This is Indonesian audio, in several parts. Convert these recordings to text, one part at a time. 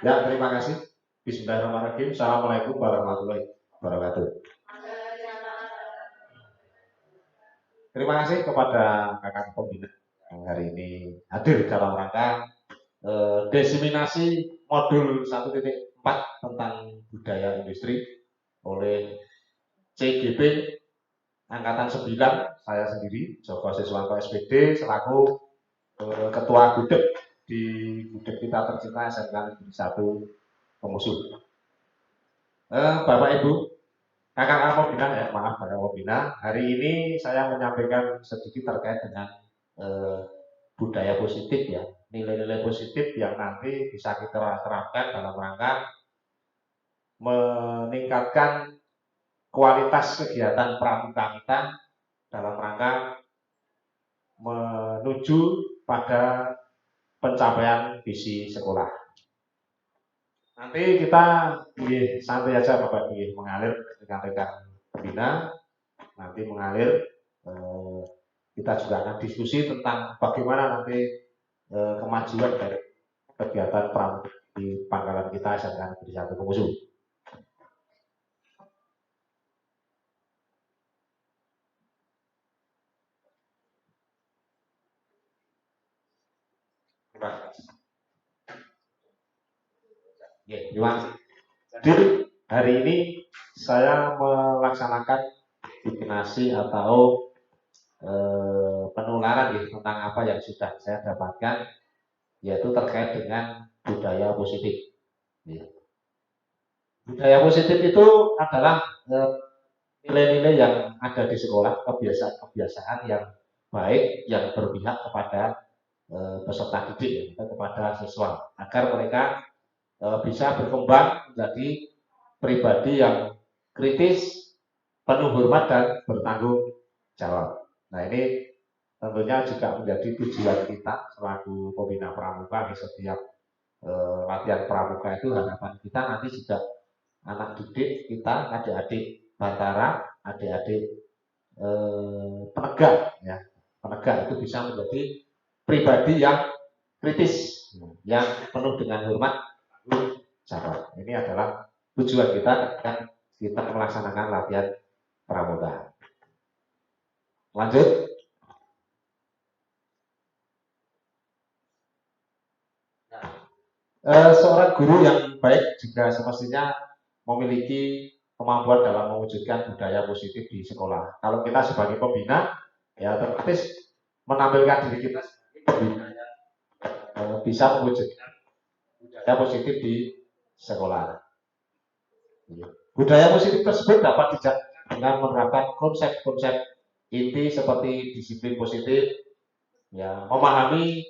Ya, terima kasih. Bismillahirrahmanirrahim. Assalamualaikum warahmatullahi wabarakatuh. Terima kasih kepada kakak pembina yang hari ini hadir dalam rangka diseminasi modul 1.4 tentang budaya industri oleh CGP Angkatan 9, saya sendiri, Joko Siswanto SPD, selaku Ketua Gudeg di Gudeg kita tercinta SMK Negeri 1 Pemusuh. Bapak Ibu, kakak pembina ya, maaf kakak pembina, hari ini saya menyampaikan sedikit terkait dengan budaya positif ya, nilai-nilai positif yang nanti bisa kita terapkan dalam rangka meningkatkan kualitas kegiatan pramuka kita dalam rangka menuju pada pencapaian visi sekolah. Nanti kita santai aja Bapak mengalir dengan rekan pembina, nanti mengalir kita juga akan diskusi tentang bagaimana nanti kemajuan dari kegiatan pramuka di pangkalan kita SMK Negeri 1 Pemusuh. Terima kasih. Jadi hari ini saya melaksanakan divinasi atau penularan tentang apa yang sudah saya dapatkan, yaitu terkait dengan budaya positif. Budaya positif itu adalah nilai-nilai yang ada di sekolah, kebiasaan-kebiasaan yang baik yang berpihak kepada peserta didik, kepada siswa, agar mereka bisa berkembang menjadi pribadi yang kritis, penuh hormat dan bertanggung jawab. Nah ini tentunya juga menjadi tujuan kita selaku pembina pramuka di setiap latihan pramuka itu. Harapan kita nanti juga anak didik kita, adik-adik Bantara, adik-adik penegak ya, penegak itu bisa menjadi pribadi yang kritis, yang penuh dengan hormat. Ini adalah tujuan kita ketika kita melaksanakan latihan pramuka. Lanjut. Seorang guru yang baik juga semestinya memiliki kemampuan dalam mewujudkan budaya positif di sekolah. Kalau kita sebagai pembina, ya otomatis menampilkan diri kita sebagai pembina yang bisa mewujudkan budaya positif di sekolah. Budaya positif tersebut dapat dijaga dengan menerapkan konsep-konsep inti seperti disiplin positif, ya, memahami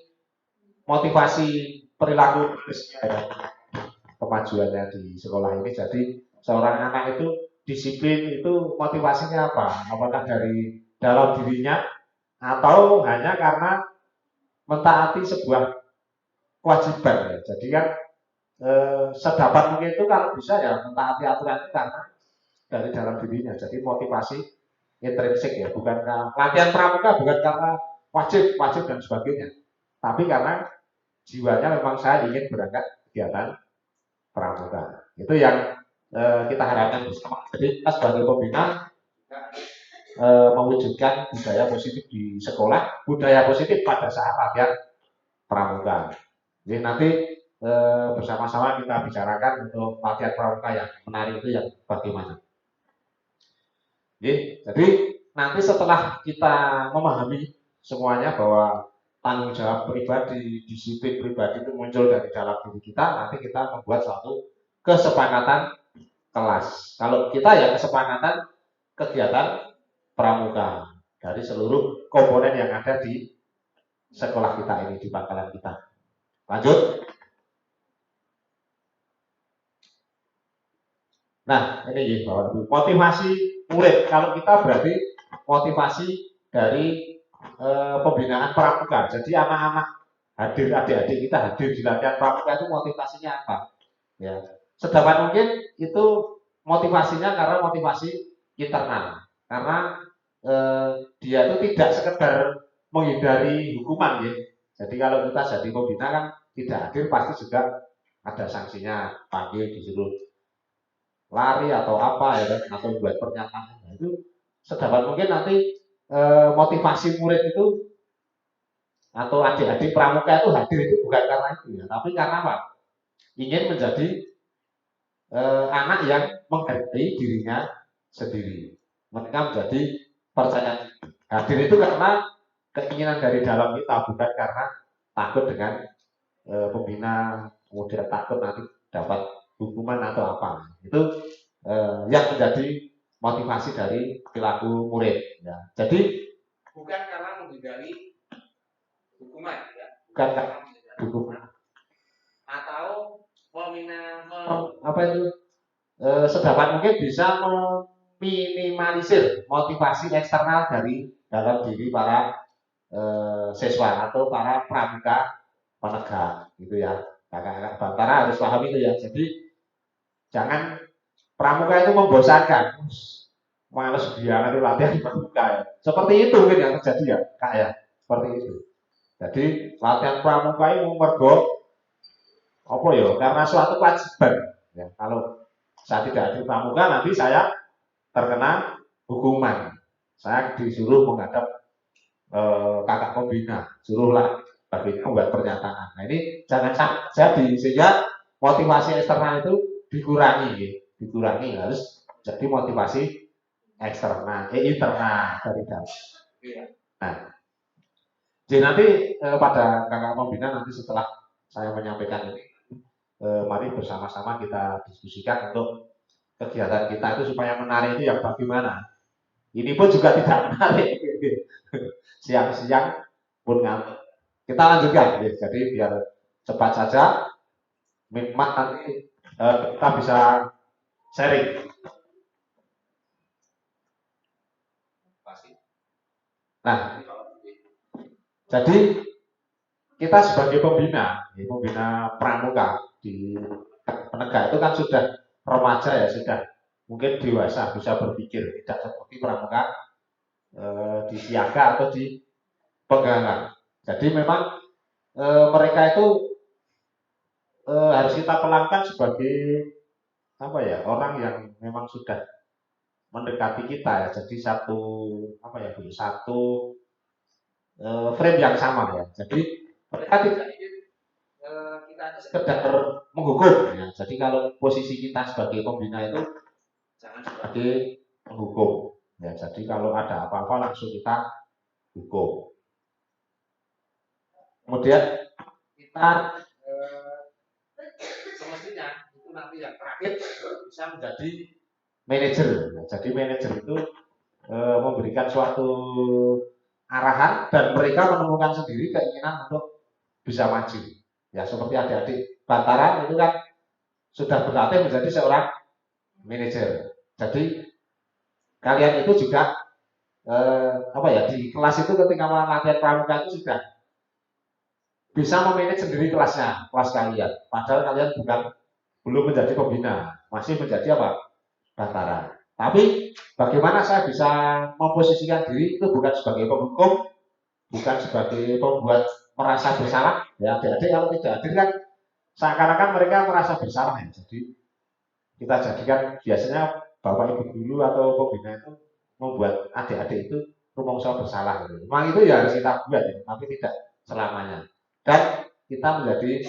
motivasi perilaku kemajuannya di sekolah ini. Jadi seorang anak itu disiplin itu motivasinya apa? Apakah dari dalam dirinya atau hanya karena mentaati sebuah kewajiban ya. Jadi kan sedapat mungkin itu kalau bisa ya mentaati aturan itu karena dari dalam dirinya. Jadi motivasi intrinsik ya, bukan karena latihan pramuka bukan karena wajib dan sebagainya, tapi karena jiwanya memang saya ingin berangkat kegiatan pramuka. Itu yang kita harapkan bersama. Jadi kita sebagai pembina mewujudkan budaya positif di sekolah, budaya positif pada saat latihan pramuka. Jadi nanti bersama-sama kita bicarakan untuk latihan pramuka yang menarik itu yang bagaimana. Jadi nanti setelah kita memahami semuanya bahwa tanggung jawab pribadi, disiplin pribadi itu muncul dari dalam diri kita, nanti kita membuat suatu kesepakatan kelas. Kalau kita ya kesepakatan kegiatan pramuka dari seluruh komponen yang ada di sekolah kita ini, di pangkalan kita. Lanjut. Nah, ini bahwa motivasi murid. Kalau kita berarti motivasi dari pembinaan pramuka. Jadi anak-anak hadir, adik-adik kita hadir di latihan pramuka itu motivasinya apa? Ya, sedapat mungkin itu motivasinya karena motivasi internal. Karena dia itu tidak sekedar menghindari hukuman ya. Jadi kalau kita jadi pembina kan tidak hadir pasti juga ada sanksinya, panggil, disuruh lari atau apa ya kan, atau buat pernyataan. Nah, itu sedapat mungkin nanti motivasi murid itu atau adik-adik pramuka itu hadir itu bukan karena itu ya, tapi karena apa? Ingin menjadi anak yang menghargai dirinya sendiri. Mereka menjadi percaya hadir itu karena keinginan dari dalam kita, bukan karena takut dengan pembina, kemudian takut nanti dapat hukuman atau apa. Itu yang menjadi motivasi dari perilaku murid. Ya. Jadi bukan karena menghindari hukuman, ya. Bukan karena menghindari hukuman atau apa itu sedapat mungkin bisa meminimalisir motivasi eksternal dari dalam diri para siswa atau para pramuka penegak gitu ya. Kakak-kakak Bantara harus paham itu ya. Jadi jangan pramuka itu membosankan. Males biar nanti latihan pramuka ya. Seperti itu mungkin yang terjadi ya, Kak ya. Seperti itu. Jadi latihan pramuka itu mergo apa ya? Karena suatu kewajiban. Ya, kalau saya tidak di pramuka nanti saya terkena hukuman. Saya disuruh menghadap kakak pembina, suruhlah bagaimana membuat pernyataan. Nah ini jangan jadi sehingga motivasi eksternal itu dikurangi, dikurangi harus jadi motivasi eksternal, internal dari dalam. Nah, jadi nanti pada kakak pembina nanti setelah saya menyampaikan ini, mari bersama-sama kita diskusikan untuk kegiatan kita itu supaya menarik itu yang bagaimana. Ini pun juga tidak menarik. Siang-siang pun ngantuk. Kita lanjutkan, jadi biar cepat saja. Memang nanti kita bisa sharing. Nah, jadi kita sebagai pembina pramuka di penegak itu kan sudah remaja ya, sudah mungkin dewasa, bisa berpikir, tidak seperti pramuka di siaga atau di pegangan. Jadi memang mereka itu harus kita perlakukan sebagai apa ya, orang yang memang sudah mendekati kita ya. Jadi satu apa ya, satu frame yang sama ya. Jadi mereka tidak ingin kita sekedar menghukum ya. Jadi kalau posisi kita sebagai pembina itu jangan sebagai penghukum ya. Jadi kalau ada apa-apa langsung kita hukum. Kemudian kita semestinya itu nanti yang terakhir bisa menjadi manajer. Jadi manajer itu memberikan suatu arahan dan mereka menemukan sendiri keinginan untuk bisa maju. Ya seperti adik-adik Bantara itu kan sudah berlatih menjadi seorang manajer. Jadi kalian itu juga apa ya, di kelas itu ketika latihan pramuka itu sudah bisa memanage sendiri kelasnya, kelas kalian. Padahal kalian belum menjadi pembina, masih menjadi apa? Bantara. Tapi bagaimana saya bisa memposisikan diri itu bukan sebagai penghukum, bukan sebagai pembuat merasa bersalah. Ya adik-adik kalau tidak hadir kan seakan-akan mereka merasa bersalah ya. Jadi kita jadikan biasanya bapak ibu guru atau pembina itu membuat adik-adik itu rumongso bersalah. Memang itu ya harus kita buat ya, tapi tidak selamanya. Dan kita menjadi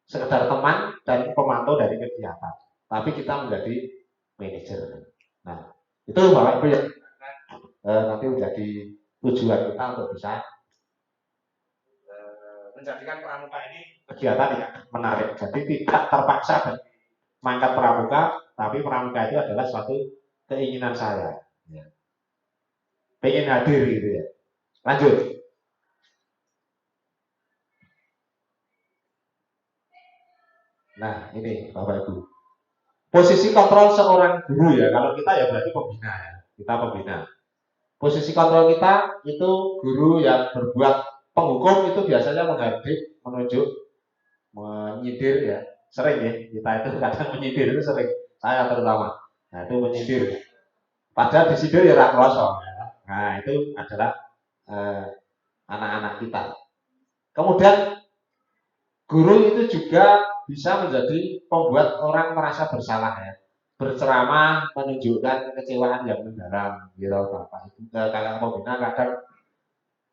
sekedar teman dan pemantau dari kegiatan, tapi kita menjadi manajer. Nah, itu Bapak Ibu yang nanti menjadi tujuan kita untuk bisa menjadikan pramuka ini kegiatan yang menarik. Jadi tidak terpaksa dan mangkat pramuka, tapi pramuka itu adalah suatu keinginan saya. Ya. Pengen hadir gitu ya. Lanjut. Nah, ini Bapak Ibu. Posisi kontrol seorang guru ya, kalau kita ya berarti pembina ya. Kita pembina. Posisi kontrol kita itu guru yang berbuat penghukum itu biasanya menghardik, menunjuk, menyindir ya. Sering ya, kita itu kadang menyindir itu sering. Saya terutama. Nah, itu menyindir. Padahal disindir ya rakrosong ya. Nah, itu adalah anak-anak kita. Kemudian Guru itu juga bisa menjadi pembuat orang merasa bersalah ya. Berceramah menunjukkan kekecewaan yang mendalam, gitu Bapak Ibu. Kakak pembina kadang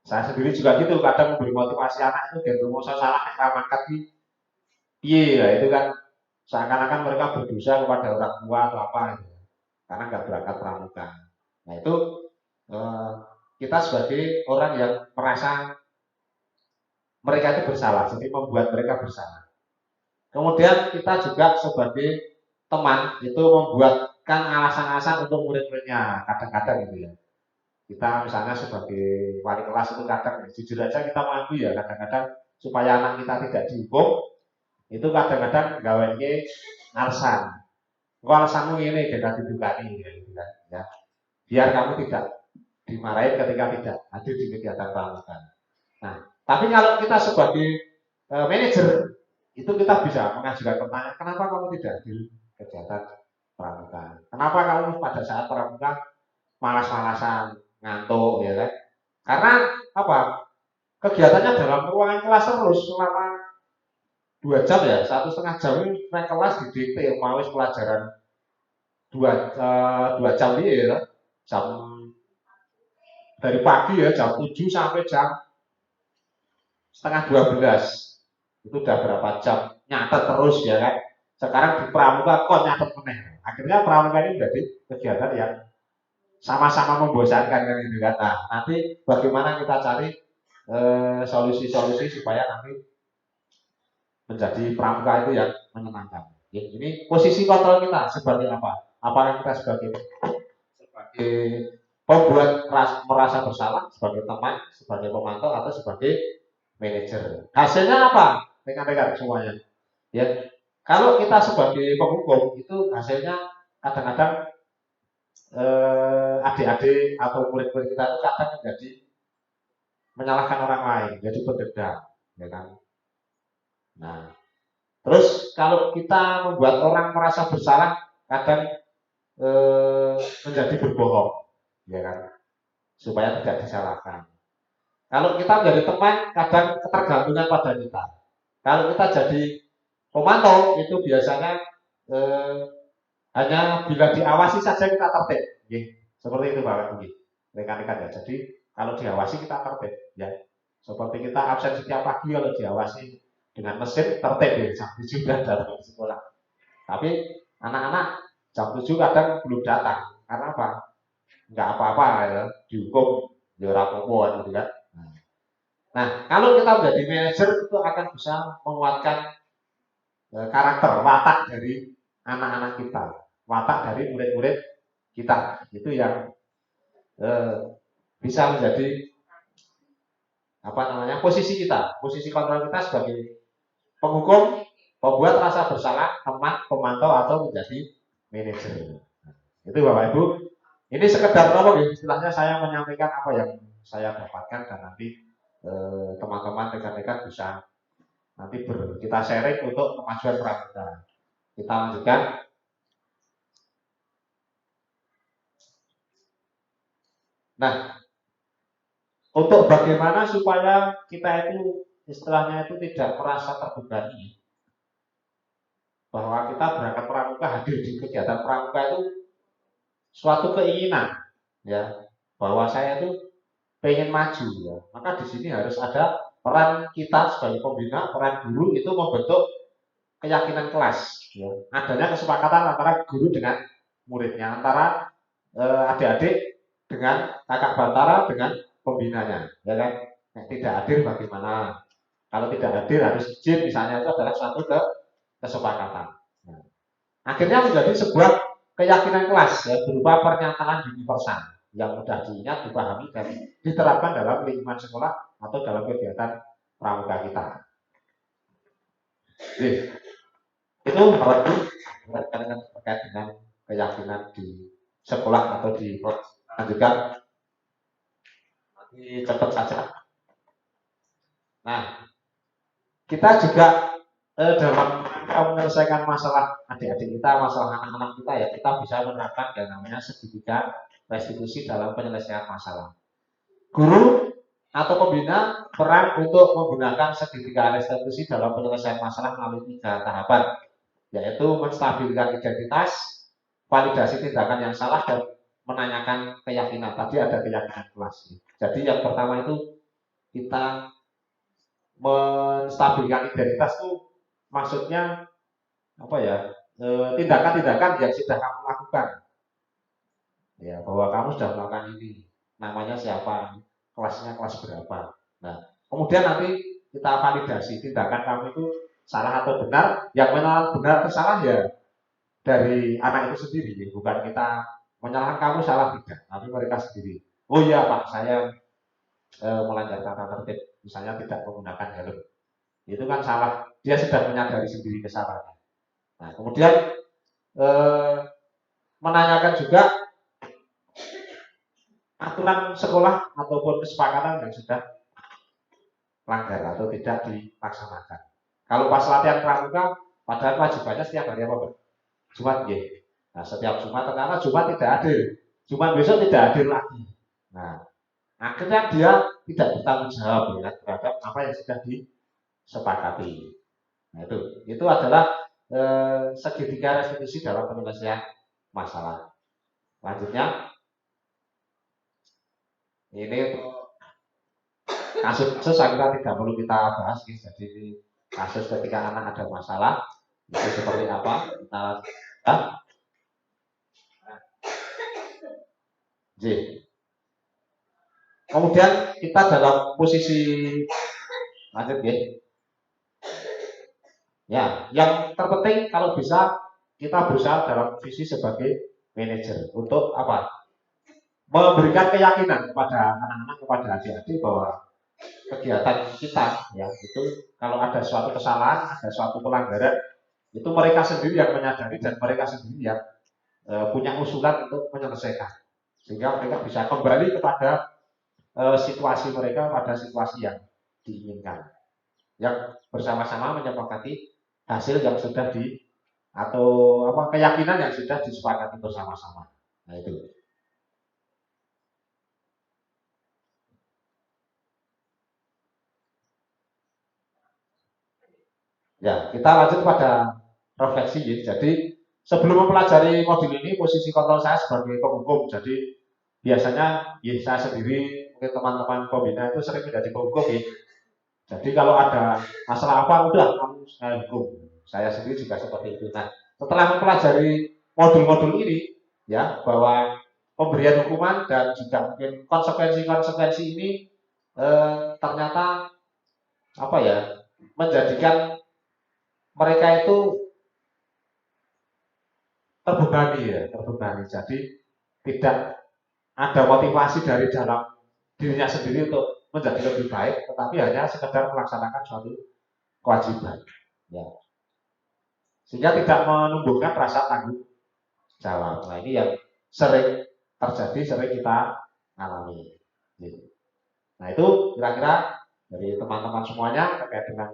saya sendiri juga gitu, kadang memberi motivasi anak itu biar rumus salah ramakat di iya itu kan seakan-akan mereka berdosa kepada orang tua atau apa gitu. Karena nggak berangkat pramuka. Nah itu eh, kita sebagai orang yang merasa mereka itu bersalah, jadi membuat mereka bersalah. Kemudian kita juga sebagai teman itu membuatkan alasan-alasan untuk murid-muridnya kadang-kadang gitu ya. Kita misalnya sebagai wali kelas itu kadang jujur aja kita mampu ya kadang-kadang supaya anak kita tidak dihukum itu kadang-kadang gawe alasan. Kok alasanmu ini dengan didukani gitu kan ya. Biar kamu tidak dimarahin ketika tidak hadir di kegiatan pramuka. Nah, tapi kalau kita sebagai manajer itu kita bisa mengajukan pertanyaan, kenapa kamu tidak hadir kegiatan pramuka? Kenapa kamu pada saat pramuka malas-malasan, ngantuk, ya kan? Karena apa? Kegiatannya dalam ruangan kelas terus selama 2 jam ya, 1,5 jam ini naik kelas didikte mau pelajaran 2 jam ini ya, jam dari pagi ya jam 7 sampai jam setengah 12 itu udah berapa jam nyatet terus ya kan. Sekarang di pramuka kok nyatet meneh. Akhirnya pramuka ini menjadi kegiatan yang sama-sama membosankan kan gitu kan. Nah, nanti bagaimana kita cari solusi-solusi supaya nanti menjadi pramuka itu yang menyenangkan. Ya, ini posisi kontrol kita sebagai apa? Apakah kita sebagai pembuat merasa bersalah, sebagai teman, sebagai pemantau atau sebagai manajer? Hasilnya apa? Rekan-rekan semuanya. Ya, kalau kita sebagai penghukum itu hasilnya kadang-kadang adik-adik atau murid-murid kita itu kadang menjadi menyalahkan orang lain, jadi berdendam, ya kan? Nah, terus kalau kita membuat orang merasa bersalah, kadang menjadi berbohong, ya kan? Supaya tidak disalahkan. Kalau kita menjadi teman, kadang ketergantungan pada kita. Kalau kita jadi pemantau, itu biasanya eh, hanya bila diawasi saja kita tertib. Ya, seperti itu Pak rekan-rekan ya. Jadi kalau diawasi kita tertib, ya. Seperti kita absen setiap pagi kalau diawasi dengan mesin tertib ya, jam 7 sudah datang ke sekolah. Tapi anak-anak jam 7 kadang belum datang. Karena apa? Enggak apa-apa ya, dihukum ya ora apa-apa gitu kan. Nah, kalau kita menjadi manajer itu akan bisa menguatkan karakter, watak dari anak-anak kita, watak dari murid-murid kita. Itu yang bisa menjadi apa namanya posisi kita, posisi kontrol kita sebagai penghukum, pembuat rasa bersalah, teman, pemantau atau menjadi manajer. Itu Bapak Ibu. Ini sekedar apa ya, istilahnya saya menyampaikan apa yang saya dapatkan dan nanti teman-teman rekan-rekan bisa nanti kita sharing untuk kemajuan pramuka. Kita lanjutkan. Nah, untuk bagaimana supaya kita itu istilahnya itu tidak merasa terbebani bahwa kita berangkat pramuka hadir di kegiatan pramuka itu suatu keinginan ya bahwa saya itu pengen maju ya. Maka di sini harus ada peran kita sebagai pembina, peran guru itu membentuk keyakinan kelas ya. Adanya kesepakatan antara guru dengan muridnya, antara adik-adik dengan kakak bantara dengan pembinanya ya kan. Tidak hadir bagaimana? Kalau tidak hadir harus izin misalnya itu adalah suatu kesepakatan. Nah, akhirnya menjadi sebuah keyakinan kelas ya, berupa pernyataan universal yang mudah diingat, dipahami dan diterapkan dalam lingkungan sekolah atau dalam kegiatan pramuka kita. Jadi, itu terkait dengan keyakinan di sekolah atau di juga nanti cepat saja. Nah, kita juga dalam menyelesaikan masalah adik-adik kita, masalah anak-anak kita ya, kita bisa menerapkan yang namanya segitiga restitusi dalam penyelesaian masalah. Guru atau pembina peran untuk menggunakan segitiga restitusi dalam penyelesaian masalah melalui 3 tahapan, yaitu menstabilkan identitas, validasi tindakan yang salah, dan menanyakan keyakinan. Tadi ada keyakinan kelas. Jadi yang pertama itu kita menstabilkan identitas itu maksudnya apa ya? Tindakan-tindakan yang sudah kamu lakukan. Ya, bahwa kamu sudah melakukan ini. Namanya siapa? Kelasnya kelas berapa? Nah, kemudian nanti kita validasi tindakan kamu itu salah atau benar. Yang benar atau salah ya dari anak itu sendiri, bukan kita menyalahkan kamu salah tidak, tapi mereka sendiri. Oh iya Pak, saya melanggar tata tertib, misalnya tidak menggunakan helm. Itu kan salah. Dia sudah menyadari sendiri kesalahannya. Nah, kemudian menanyakan juga aturan sekolah ataupun kesepakatan yang sudah langgar atau tidak dilaksanakan. Kalau pas latihan pramuka, padahal kewajibannya setiap hari apa Pak? Jumat ya. Nah, setiap Jumat ternyata Jumat tidak hadir. Jumat besok tidak hadir lagi. Nah, akhirnya dia tidak bertanggung jawab ya, terhadap apa yang sudah disepakati. Nah, itu adalah segitiga restitusi dalam penyelesaian masalah. Lanjutnya, ini kasus saya kira tidak perlu kita bahas. Jadi kasus ketika anak ada masalah itu seperti apa? Kita J. Kemudian kita dalam posisi lanjut ya. Ya, yang terpenting kalau bisa kita berusaha dalam posisi sebagai manajer untuk apa? Memberikan keyakinan kepada anak-anak, kepada adik-adik bahwa kegiatan kita ya itu kalau ada suatu kesalahan, ada suatu pelanggaran, itu mereka sendiri yang menyadari dan mereka sendiri yang punya usulan untuk menyelesaikan, sehingga mereka bisa kembali kepada situasi mereka pada situasi yang diinginkan, yang bersama-sama menyepakati hasil yang sudah atau apa keyakinan yang sudah disepakati bersama-sama. Nah itu. Ya, kita lanjut pada refleksi ya. Jadi sebelum mempelajari modul ini, posisi kontrol saya sebagai penghukum. Jadi biasanya ya saya sendiri, mungkin teman-teman pembina itu sering menjadi penghukum ya. Jadi kalau ada masalah apa, udah kamu saya hukum. Saya sendiri juga seperti itu. Nah, setelah mempelajari modul-modul ini, ya bahwa pemberian hukuman dan juga mungkin konsekuensi-konsekuensi ini ternyata apa ya menjadikan mereka itu terbebani. Jadi tidak ada motivasi dari dalam dirinya sendiri untuk menjadi lebih baik, tetapi hanya sekedar melaksanakan suatu kewajiban. Ya. Sehingga tidak menumbuhkan rasa tanggung jawab. Nah ini yang sering terjadi, sering kita alami. Nah itu kira-kira dari teman-teman semuanya terkait dengan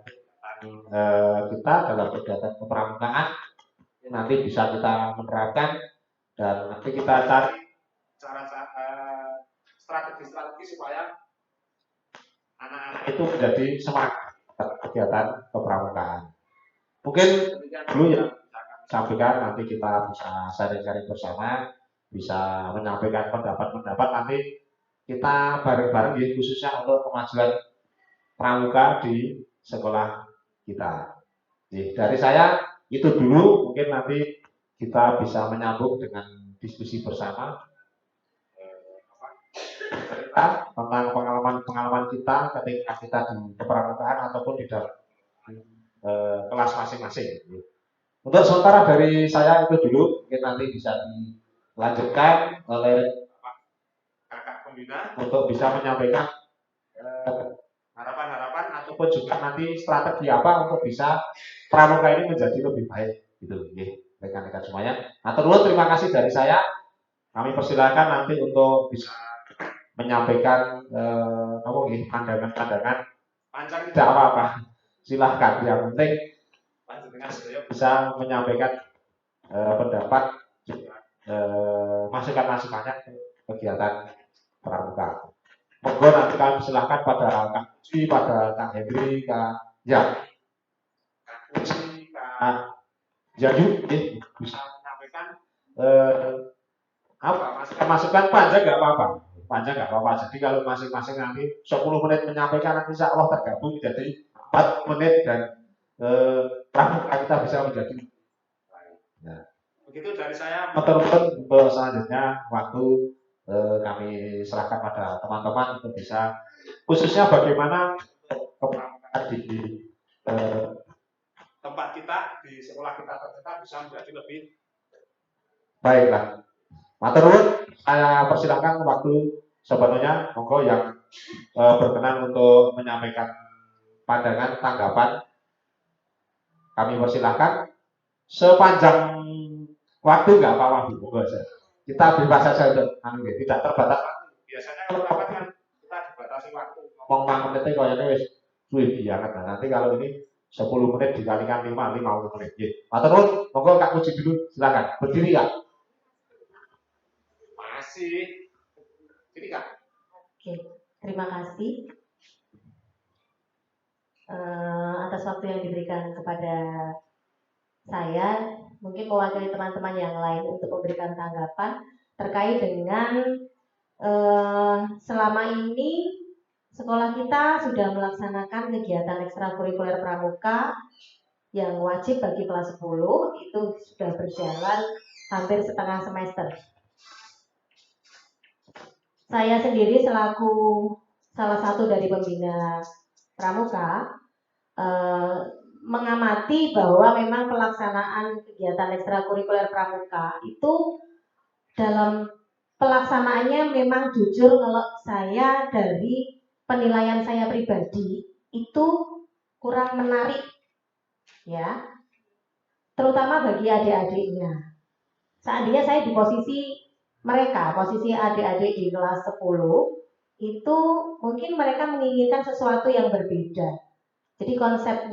kita dalam kegiatan kepramukaan nanti bisa kita menerapkan dan nanti kita cari cara strategi supaya anak-anak itu menjadi semangat kegiatan kepramukaan. Mungkin dulu ya sampaikan, nanti kita bisa sharing-sharing bersama, bisa menyampaikan pendapat-pendapat, nanti kita bareng-bareng ya, khususnya untuk kemajuan pramuka di sekolah kita. Jadi, dari saya itu dulu, mungkin nanti kita bisa menyambung dengan diskusi bersama cerita tentang pengalaman-pengalaman kita ketika kita di kepramukaan ataupun di dalam kelas masing-masing. Untuk sementara dari saya itu dulu, mungkin nanti bisa dilanjutkan oleh kakak pembina untuk bisa menyampaikan harapan-harapan ataupun juga nanti strategi apa untuk bisa pramuka ini menjadi lebih baik gitu ya rekan-rekan semuanya. Nah terus terima kasih dari saya, kami persilakan nanti untuk bisa menyampaikan pandangan-pandangan panjang tidak apa-apa, silahkan, yang penting bisa menyampaikan pendapat masukan-masukannya ke kegiatan pramuka. Monggo nanti kami silahkan pada Kak Uci, pada Kak Henry, Kak Uci, Kak Jayu, bisa menyampaikan apa masukan panjang nggak apa-apa, panjang nggak apa-apa. Jadi kalau masing-masing nanti 10 menit menyampaikan, nanti insya Allah tergabung jadi 4 menit dan pramuka kita bisa menjadi. Nah, begitu dari saya. Muter-muter untuk selanjutnya waktu kami serahkan pada teman-teman untuk bisa khususnya bagaimana kepramukaan di tempat kita di sekolah kita ternyata bisa menjadi lebih baiklah. Matur, saya persilahkan waktu sebenarnya monggo yang berkenan untuk menyampaikan pandangan tanggapan kami persilahkan sepanjang waktu nggak apa-apa monggo saja. Kita bebas saja untuk tidak terbatas. Biasanya kalau rapat kan kita dibatasi waktu ngomong 5 menit kayaknya wis suwe banget. Nah, nanti kalau ini 10 menit dikalikan 5 menit. Matur, monggo Kak Puji dulu silakan. Berdiri Kak. Masih. Ini Kak. Oke, terima kasih atas waktu yang diberikan kepada saya. Mungkin mewakili teman-teman yang lain untuk memberikan tanggapan terkait dengan selama ini sekolah kita sudah melaksanakan kegiatan ekstrakurikuler pramuka yang wajib bagi kelas 10 itu sudah berjalan hampir setengah semester. Saya sendiri selaku salah satu dari pembina pramuka mengamati bahwa memang pelaksanaan kegiatan ekstrakurikuler pramuka itu dalam pelaksanaannya memang jujur kalau saya dari penilaian saya pribadi itu kurang menarik ya, terutama bagi adik-adiknya. Seandainya saya di posisi mereka, posisi adik-adik di kelas 10, itu mungkin mereka menginginkan sesuatu yang berbeda. Jadi konsep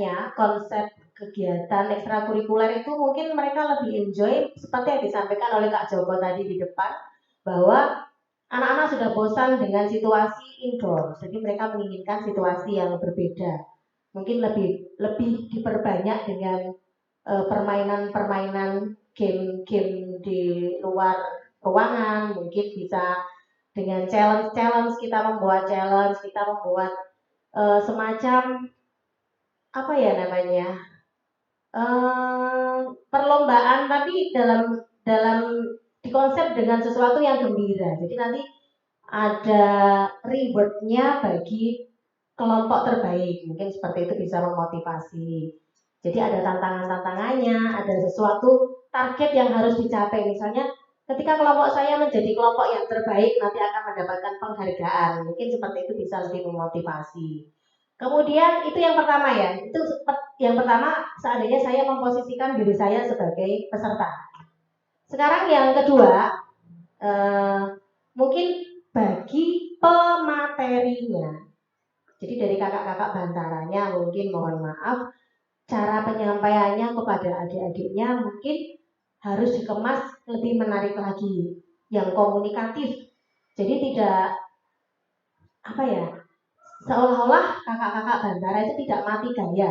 kegiatan ekstrakurikuler itu mungkin mereka lebih enjoy seperti yang disampaikan oleh Kak Joko tadi di depan, bahwa anak-anak sudah bosan dengan situasi indoor, jadi mereka menginginkan situasi yang berbeda. Mungkin lebih diperbanyak dengan permainan-permainan game-game di luar ruangan, mungkin bisa dengan challenge kita membuat semacam apa ya namanya perlombaan, tapi dalam dikonsep dengan sesuatu yang gembira. Jadi nanti ada rewardnya bagi kelompok terbaik, mungkin seperti itu bisa memotivasi. Jadi ada tantangannya, ada sesuatu target yang harus dicapai. Misalnya ketika kelompok saya menjadi kelompok yang terbaik, nanti akan mendapatkan penghargaan. Mungkin seperti itu bisa lebih memotivasi. Kemudian itu yang pertama ya, itu yang pertama seandainya saya memposisikan diri saya sebagai peserta. Sekarang yang kedua, mungkin bagi pematerinya. Jadi dari kakak-kakak bantaranya mungkin mohon maaf, cara penyampaiannya kepada adik-adiknya mungkin harus dikemas lebih menarik lagi, yang komunikatif. Jadi tidak apa ya, seolah-olah kakak-kakak bantara itu tidak mati gaya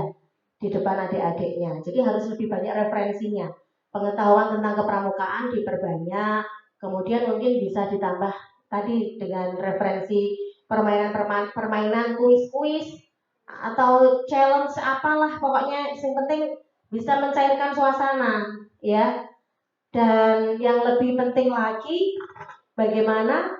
di depan adik-adiknya. Jadi harus lebih banyak referensinya. Pengetahuan tentang kepramukaan diperbanyak, kemudian mungkin bisa ditambah tadi dengan referensi permainan kuis-kuis atau challenge apalah, pokoknya yang penting bisa mencairkan suasana ya. Dan yang lebih penting lagi, bagaimana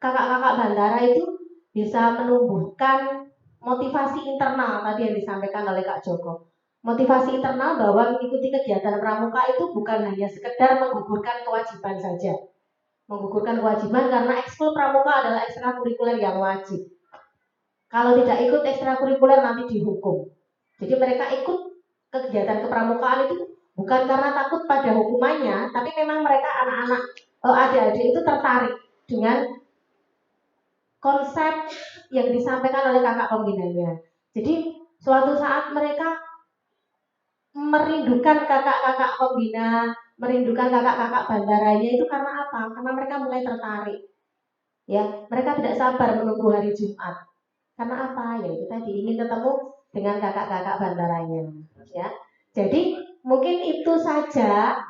kakak-kakak bandara itu bisa menumbuhkan motivasi internal tadi yang disampaikan oleh Kak Joko. Motivasi internal bahwa mengikuti kegiatan pramuka itu bukan hanya sekedar menggugurkan kewajiban saja. Menggugurkan kewajiban karena ekskul pramuka adalah ekstrakurikuler yang wajib. Kalau tidak ikut ekstrakurikuler nanti dihukum. Jadi mereka ikut kegiatan kepramukaan itu bukan karena takut pada hukumannya, tapi memang mereka anak-anak adik-adik itu tertarik dengan konsep yang disampaikan oleh kakak pembinanya. Jadi suatu saat mereka merindukan kakak-kakak pembina, merindukan kakak-kakak bandaranya itu karena apa? Karena mereka mulai tertarik. Ya, mereka tidak sabar menunggu hari Jumat. Karena apa? Ya itu tadi ingin ketemu dengan kakak-kakak bantaranya. Ya, jadi mungkin itu saja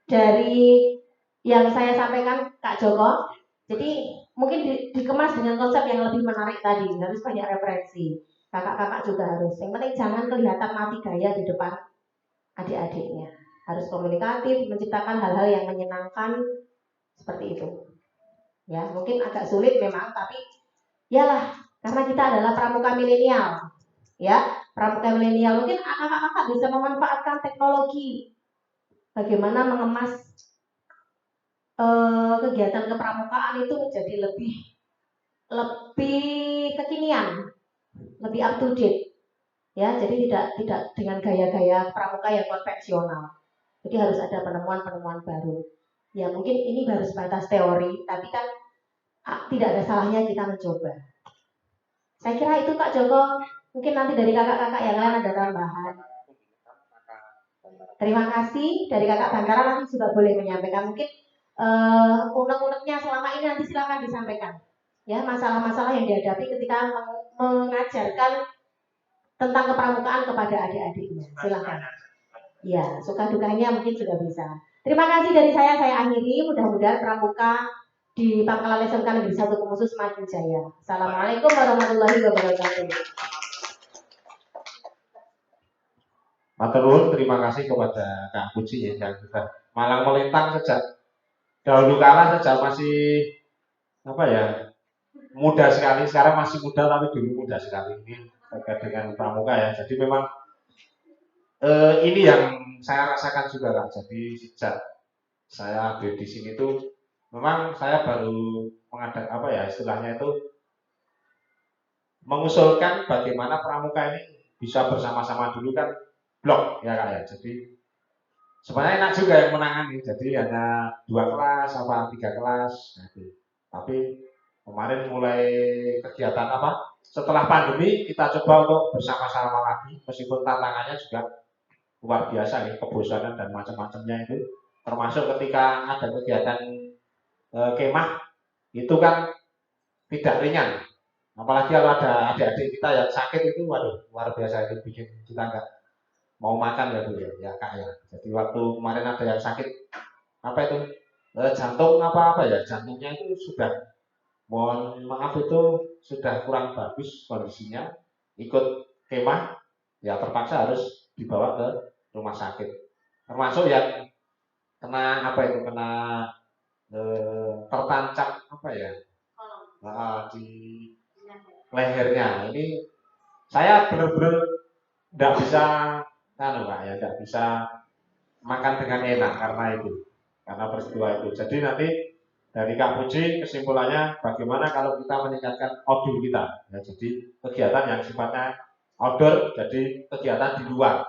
dari yang saya sampaikan Kak Joko. Jadi mungkin dikemas dengan konsep yang lebih menarik tadi, harus banyak referensi. Kakak-kakak juga harus. Yang penting jangan kelihatan mati gaya di depan adik-adiknya. Harus komunikatif, menciptakan hal-hal yang menyenangkan seperti itu. Ya, mungkin agak sulit memang, tapi yalah, karena kita adalah pramuka milenial. Ya, pramuka milenial mungkin kakak-kakak bisa memanfaatkan teknologi. Bagaimana mengemas kegiatan kepramukaan itu menjadi lebih kekinian, lebih up to date. Ya, jadi tidak dengan gaya-gaya pramuka yang konvensional. Jadi harus ada penemuan-penemuan baru. Ya mungkin ini baru sebatas teori, tapi kan tidak ada salahnya kita mencoba. Saya kira itu Kak Joko. Mungkin nanti dari kakak-kakak yang lain ada tambahan. Terima kasih dari kakak Bantara, nanti juga boleh menyampaikan mungkin unek-uneknya selama ini nanti silakan disampaikan. Ya, masalah-masalah yang dihadapi ketika mengajarkan tentang kepramukaan kepada adik-adiknya. Silakan. Ya, suka dukanya mungkin juga bisa. Terima kasih dari saya akhiri. Mudah-mudahan pramuka di Pangkalan SMK Negeri 1 Kumusus semakin jaya. Assalamualaikum warahmatullahi wabarakatuh. Matur nuwun, terima kasih kepada Kak Puji ya, yang sudah malang melintang sejak dahulu kala, sejak masih apa ya, muda sekali. Sekarang masih muda tapi dulu muda sekali. Ini terkait dengan pramuka ya. Jadi memang ini yang saya rasakan juga Kak. Jadi sejak saya ada di sini tuh memang saya baru mengadakan apa ya, istilahnya itu mengusulkan bagaimana pramuka ini bisa bersama-sama dulu kan blok ya Kak ya. Jadi sebenarnya enak juga yang menangani. Jadi hanya 2 kelas apa 3 kelas. Tapi kemarin mulai kegiatan apa? Setelah pandemi kita coba untuk bersama-sama lagi, meskipun tantangannya juga luar biasa nih, kebosanan dan macam-macamnya itu. Termasuk ketika ada kegiatan kemah itu kan tidak ringan. Apalagi kalau ada adik-adik kita yang sakit itu, waduh luar biasa, itu bikin kita nggak mau makan ya Bu ya Kak ya. Jadi waktu kemarin ada yang sakit apa itu jantung apa ya, jantungnya itu sudah, mohon maaf itu sudah kurang bagus kondisinya, ikut kemah ya terpaksa harus dibawa ke rumah sakit. Termasuk yang kena apa itu, kena tertancap apa ya, di lehernya. Ini saya benar-benar tidak bisa Pak ya, tidak bisa makan dengan enak karena peristiwa itu. Jadi nanti dari Kak Puji kesimpulannya bagaimana kalau kita meningkatkan outdoor kita ya, jadi kegiatan yang sifatnya outdoor, jadi kegiatan di luar.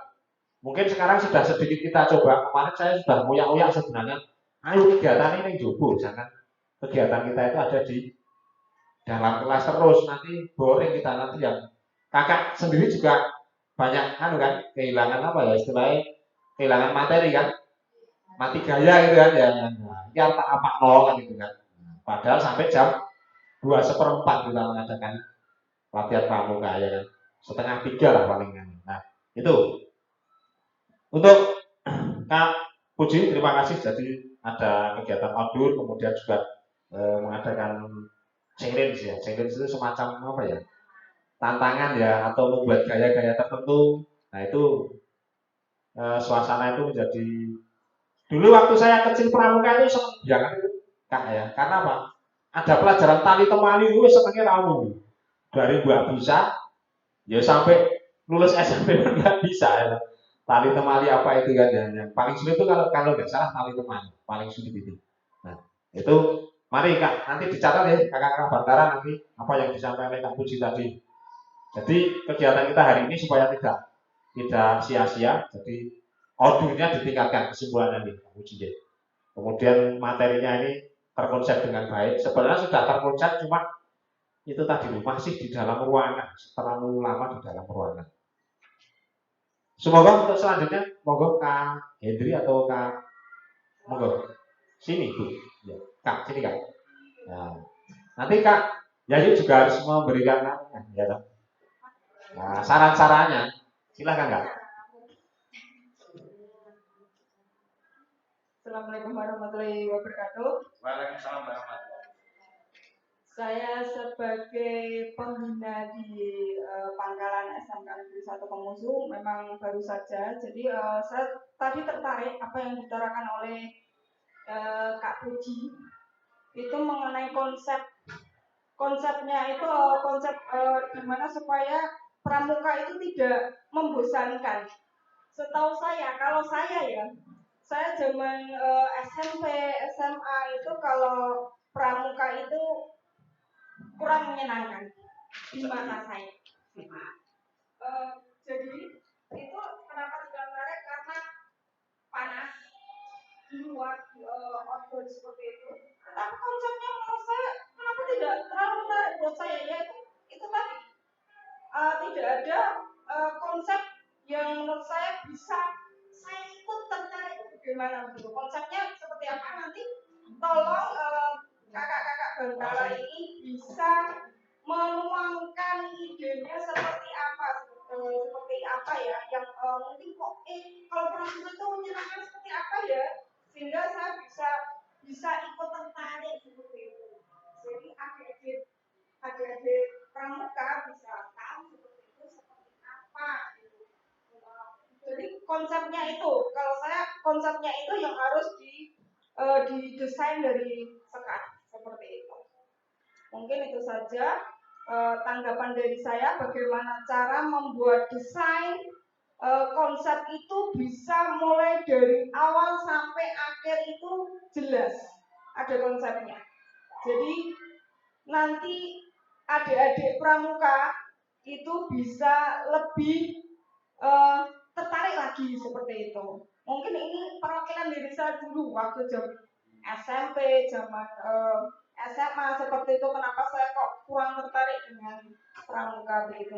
Mungkin sekarang sudah sedikit kita coba. Kemarin saya sudah ngoyak-ngoyak sebenarnya, ayo kegiatan ini jobo, jangan kegiatan kita itu ada di dalam kelas terus, nanti boring kita, nanti yang kakak sendiri juga banyak kan kehilangan apa ya istilahnya, kehilangan materi kan, mati gaya gitu kan ya, ini apa nol kan gitu kan. Padahal sampai jam 2:15 kita mengadakan latihan pramuka ya kan, 2:30 lah paling kan. Nah itu untuk Kak Puji, terima kasih. Jadi ada kegiatan outdoor, kemudian juga mengadakan challenge ya. Challenge itu semacam apa ya, tantangan ya, atau membuat gaya-gaya tertentu. Nah itu suasana itu menjadi, dulu waktu saya kecil pramuka itu seneng banget itu Kak ya. Karena apa? Ada pelajaran tali temali itu senengnya ramu. Dari nggak bisa ya sampai lulus SMP pun nggak bisa ya. Tali temali apa itu kan ya. Yang paling sulit itu kalau nggak salah tali temali paling sulit itu. Nah itu mari Kak, nanti dicatat ya kakak-kakak Bantara, nanti apa yang disampaikan oleh Kak Puji tadi. Jadi kegiatan kita hari ini supaya tidak sia-sia. Jadi outdoornya ditingkatkan, kesimpulannya nih Kak Puji ya. Kemudian materinya ini terkonsep dengan baik. Sebenarnya sudah terkonsep, cuma itu tadi masih di dalam ruangan, terlalu lama di dalam ruangan. Semoga untuk selanjutnya, monggo Kak Hendri atau Kak, monggo sini Bu, ya. Kak sini Kak. Nah, Nanti Kak Yayu juga harus memberikan ya, nah, saran-sarannya. Silakan Kak. Assalamualaikum warahmatullahi wabarakatuh. Waalaikumsalam warahmatullahi wabarakatuh. Saya sebagai pembina di Pangkalan SMK Negeri 1 Kemusu memang baru saja. Jadi saya tadi tertarik apa yang diutarakan oleh Kak Puji itu mengenai konsepnya itu konsep gimana supaya pramuka itu tidak membosankan. Setahu saya, kalau saya zaman SMP, SMA itu kalau pramuka itu kurang menyenangkan di mata saya. Jadi itu kenapa tidak menarik karena panas di luar outdoor seperti itu. Tapi konsepnya menurut saya kenapa tidak terlalu menarik buat saya ya itu tadi tidak ada konsep yang menurut saya bisa saya ikut tertarik bagaimana begitu konsepnya seperti apa nanti tolong kakak-kakak Bangkala ini bisa menuangkan idenya seperti apa ya yang mungkin kok kalau pramuka itu menyenangkan seperti apa ya sehingga saya bisa ikut tertarik seperti itu. Jadi adik-adik pramuka bisa tahu seperti itu seperti apa gitu. Jadi konsepnya itu kalau saya konsepnya itu yang harus didesain dari sekarang seperti itu. Mungkin itu saja tanggapan dari saya bagaimana cara membuat desain konsep itu bisa mulai dari awal sampai akhir itu jelas ada konsepnya. Jadi nanti adik-adik pramuka itu bisa lebih tertarik lagi seperti itu. Mungkin ini perwakilan diri saya dulu waktu SMP, zaman SMA seperti itu. Kenapa saya kok kurang tertarik dengan pramuka begitu?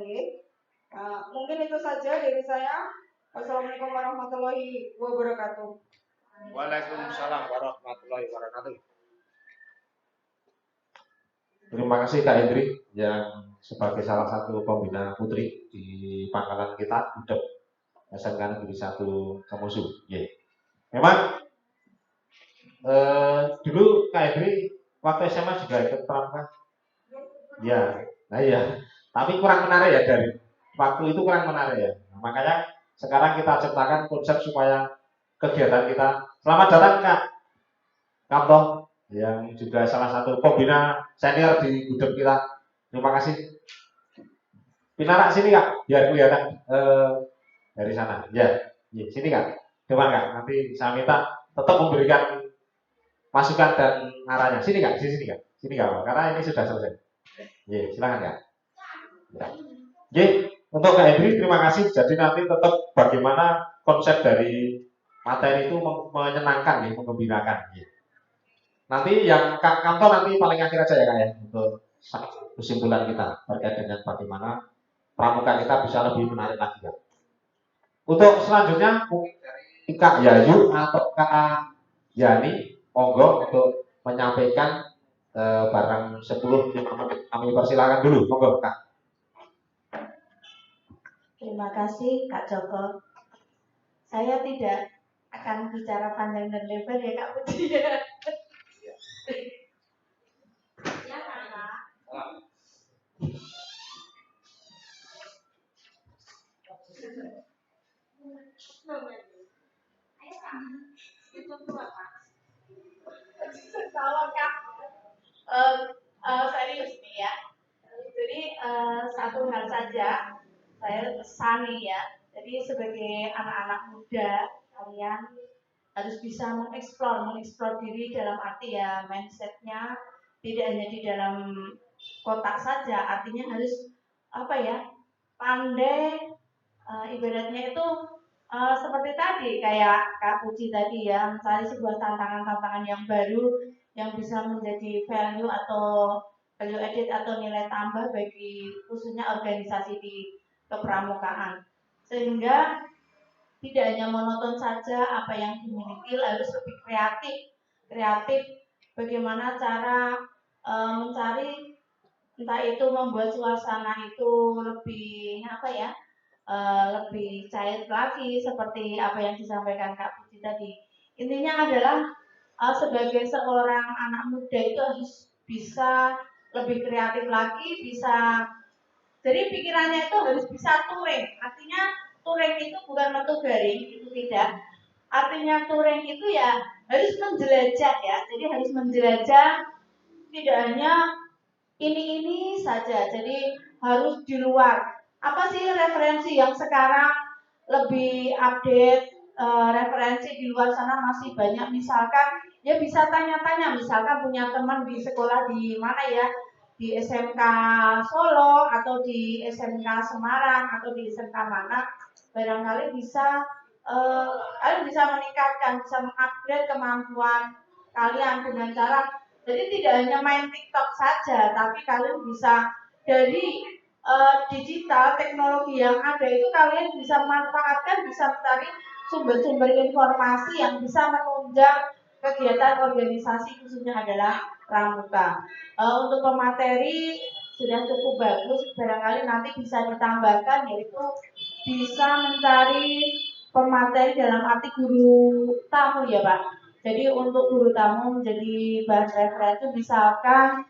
Mungkin itu saja dari saya. Wassalamualaikum warahmatullahi wabarakatuh. Waalaikumsalam warahmatullahi wabarakatuh. Terima kasih Kak Indri yang sebagai salah satu pembina putri di Pangkalan kita Gudeg SMK Negeri 1 Kemusu. Yeah. Memang dulu Kak Indri waktu SMA juga ikut pramuka. Ya, nah iya. Tapi kurang menarik ya dari waktu itu kurang menarik ya. Nah, makanya sekarang kita ciptakan konsep supaya kegiatan kita. Selamat datang Kak Kamto yang juga salah satu pembina senior di gudeg kita. Terima kasih. Pinarak sini Kak, biar kelihatan dari sana. Ya, sini Kak. Depan Kak. Nanti saya minta tetap memberikan masukan dan arahnya. Sini Kak, sini Kak. Sini Kak, karena ini sudah selesai. Ya, silakan Kak. Ya, untuk Kak Hendri terima kasih. Jadi nanti tetap bagaimana konsep dari materi itu menyenangkan, ya, menggembirakan. Ya. Nanti yang Kak Kanto nanti paling akhir aja ya Kak ya untuk kesimpulan kita terkait dengan bagaimana pramuka kita bisa lebih menarik lagi Kak. Untuk selanjutnya mungkin dari Kak Yayu atau Kak Yani monggo untuk menyampaikan barang 10 menit. Kami persilakan dulu monggo Kak. Terima kasih Kak Joko. Saya tidak akan bicara panjang dan lebar ya Kak Putri. Ya Kakak. Tolong Kak. Serius nih ya. Jadi satu hal saja saya pesan nih ya. Jadi sebagai anak-anak muda kalian harus bisa mengeksplor diri dalam arti ya mindsetnya tidak hanya di dalam kotak saja, artinya harus apa ya pandai ibaratnya itu seperti tadi kayak Kak Puji tadi ya mencari sebuah tantangan-tantangan yang baru yang bisa menjadi value atau value added atau nilai tambah bagi khususnya organisasi di kepramukaan sehingga tidak hanya monoton saja apa yang dimiliki harus lebih kreatif bagaimana cara mencari entah itu membuat suasana itu lebih apa ya, lebih cair lagi seperti apa yang disampaikan Kak Puji tadi. Intinya adalah sebagai seorang anak muda itu harus bisa lebih kreatif lagi, bisa jadi pikirannya itu harus bisa touring. Artinya touring itu bukan metu garing, itu tidak. Artinya touring itu ya harus menjelajah ya. Jadi harus menjelajah tidak hanya ini saja. Jadi harus di luar. Apa sih referensi yang sekarang lebih update, referensi di luar sana masih banyak. Misalkan ya bisa tanya-tanya, misalkan punya teman di sekolah di mana ya, di SMK Solo atau di SMK Semarang atau di SMK mana, barangkali bisa kalian bisa meningkatkan, bisa mengupgrade kemampuan kalian dengan cara jadi tidak hanya main TikTok saja, tapi kalian bisa dari digital teknologi yang ada itu kalian bisa manfaatkan, bisa mencari sumber-sumber informasi yang bisa menunjang kegiatan organisasi khususnya adalah pramuka. Untuk pemateri sudah cukup bagus, barangkali nanti bisa ditambahkan yaitu bisa mencari pemateri dalam arti guru tamu ya Pak. Jadi untuk guru tamu menjadi bahan referensi misalkan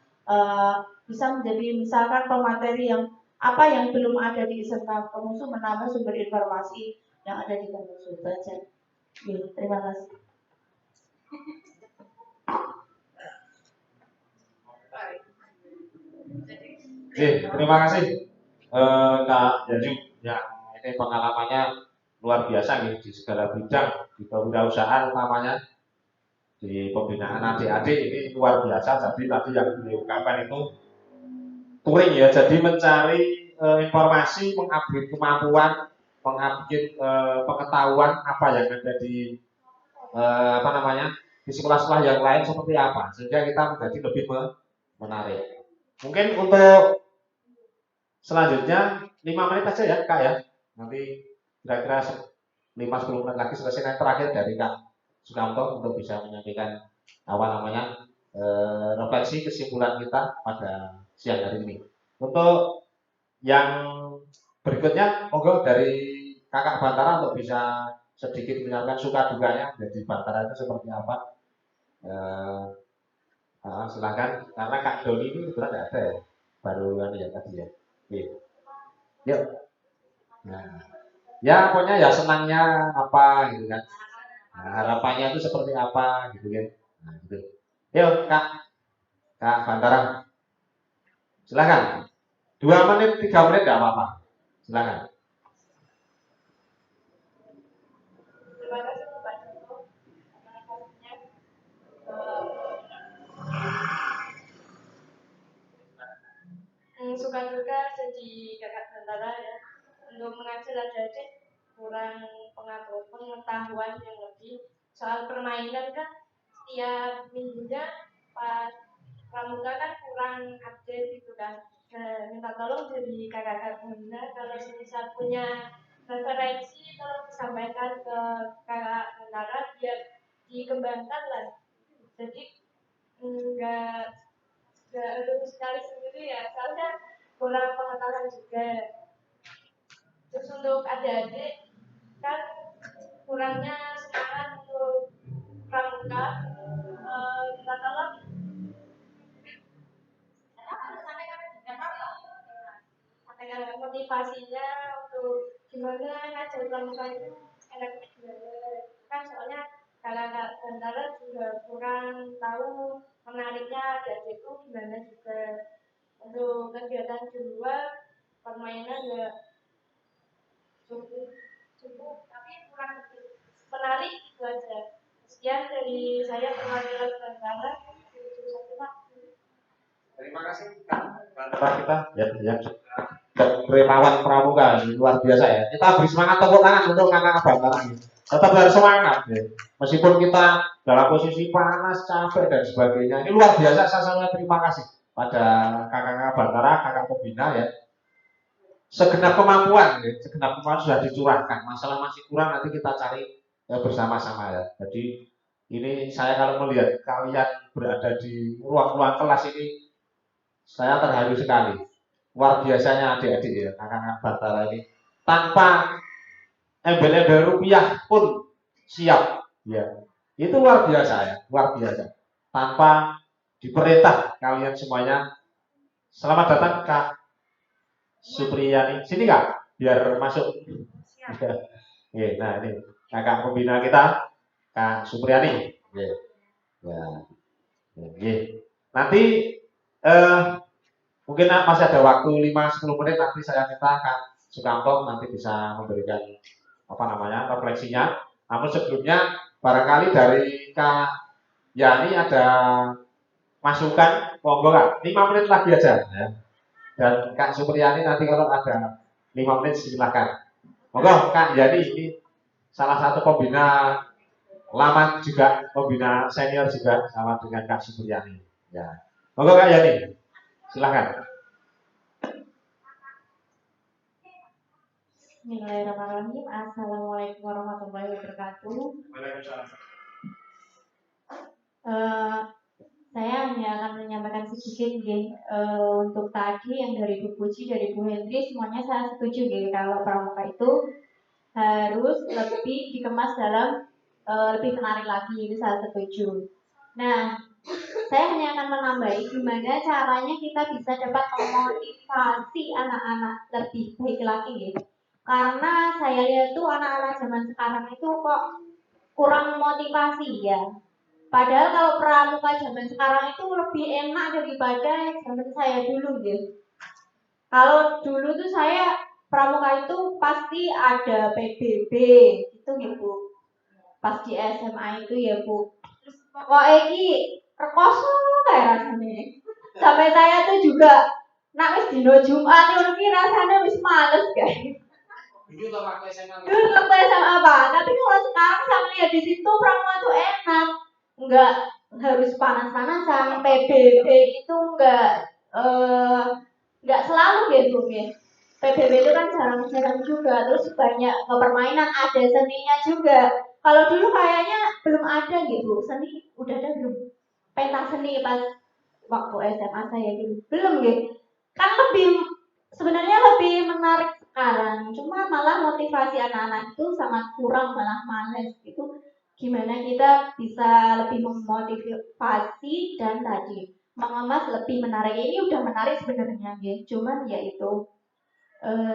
bisa menjadi misalkan pemateri yang apa yang belum ada di SMK Pemusu menambah sumber informasi yang ada di Pemusu saja. Terima kasih. Terima kasih Kak Jaju yang ini pengalamannya luar biasa nih di segala bidang di kewirausahaan utamanya di pembinaan adik-adik ini luar biasa. Jadi tadi yang diungkapkan itu touring ya, jadi mencari informasi, mengupgrade kemampuan, mengupgrade pengetahuan apa yang ada di apa namanya di sekolah-sekolah yang lain seperti apa sehingga kita menjadi lebih menarik. Mungkin untuk selanjutnya 5 menit aja ya Kak ya. Nanti kira-kira 5-10 menit lagi selesai. Yang terakhir dari Kak Sukamto untuk bisa menyampaikan refleksi kesimpulan kita pada siang hari ini. Untuk yang berikutnya, monggo dari Kakak Bantara untuk bisa sedikit menyampaikan suka dukanya jadi Bantara itu seperti apa. Silakan karena Kak Doni ini kebetulan tidak ada ya, baru ya tadi ya. Yuk. Nah, ya pokoknya ya senangnya apa gitu kan. Nah, harapannya itu seperti apa gitu kan. Nah, gitu. Yuk Kak Bantara. Silakan. 2 menit, 3 menit tidak apa-apa. Silakan. Terima kasih Pak Joko. Suka duka jadi kakak Bantara ya. Untuk mengajar adik-adik kurang pengetahuan yang lebih soal permainan kan setiap minggunya pas pramuka kan kurang update gitu kan. Minta tolong dari kakak-kakak Bunda kalau misal punya referensi tolong disampaikan ke kakak Bantara biar dikembangkan lah. Jadi enggak harus sekali sendiri ya, soalnya kurang pengetahuan juga. Terus untuk adik-adik kan kurangnya semangat untuk pramuka, minta tolong sampaikan motivasinya untuk gimana ngajar pramuka itu enak gimana kan soalnya kakak Bantara juga kurang tahu menariknya adik itu gimana juga. Untuk kegiatan di luar permainan ya cukup tapi kurang menarik itu aja. Sekian dari saya perwakilan Bantara. Terima kasih Bantara kita yang relawan pramuka luar biasa ya. Kita beri semangat tepuk tangan untuk kakak Bantara ini. Tetap harus semangat ya. Meskipun kita dalam posisi panas, capek dan sebagainya. Ini luar biasa. Saya sangat terima kasih pada kakak Bantara, kakak pembina ya. Segenap kemampuan sudah dicurahkan. Masalah masih kurang nanti kita cari bersama-sama ya. Jadi Ini saya kalau melihat kalian berada di ruang-ruang kelas ini, saya terharu sekali. Luar biasanya adik-adik ya, kakak-kakak Batara ini. Tanpa embel-embel rupiah pun siap. Ya, itu luar biasa ya, luar biasa. Tanpa diperintah kalian semuanya. Selamat datang Kak Supriyani. Sini Kak, biar masuk. Oke, nah ini kakak pembina kita, Kak Supriyani. Oke. Ya, oke. Nanti mungkin masih ada waktu 5-10 menit, nanti saya minta Kak Sukamto nanti bisa memberikan refleksinya. Namun sebelumnya barangkali dari Kak Yani ada masukan, monggo Kak, 5 menit lagi aja ya. Dan Kak Supriyani nanti kalau ada 5 menit silakan. Monggo Kak Yani, ini salah satu pembina lama juga, pembina senior juga sama dengan Kak Supriyani. Ya. Monggo Kak Yani, silakan. Bismillahirrahmanirrahim. Assalamualaikum warahmatullahi wabarakatuh. Waalaikumsalam. Saya hanya akan menyampaikan sedikit untuk tadi yang dari Bu Puji, dari Bu Hendri, semuanya saya setuju kalau pramuka itu harus lebih dikemas dalam lebih menarik lagi, itu saya setuju. Nah, saya hanya akan menambahi gimana caranya kita bisa dapat memotivasi anak-anak lebih baik lagi. Karena saya lihat tuh anak-anak zaman sekarang itu kok kurang motivasi ya. Padahal kalau pramuka zaman sekarang itu lebih enak daripada zaman saya dulu gitu. Kalau dulu tuh saya pramuka itu pasti ada PBB itu gitu. Pas di SMA itu ya Bu. Terus pokoknya ini rekoso kayak rasanya. Sampai saya tuh juga nangis dino Jumat ini rasanya wis males guys. Dulu waktu SMA apa? Tapi kalau sekarang saya melihat di situ pramuka tuh enak. Enggak harus panas-panasan. PBB itu enggak selalu gitu ya. PBB itu kan jarang-jarang juga. Terus banyak permainan, ada seninya juga. Kalau dulu kayaknya belum ada gitu. Seni udah ada belum? Pentas seni pas waktu SMA saya gitu. Belum gitu. Kan sebenarnya lebih menarik sekarang. Cuma malah motivasi anak-anak itu sangat kurang, malah males gitu. Gimana kita bisa lebih memotivasi dan tadi mengemas lebih menarik. Ini udah menarik sebenarnya ya. Cuman ya itu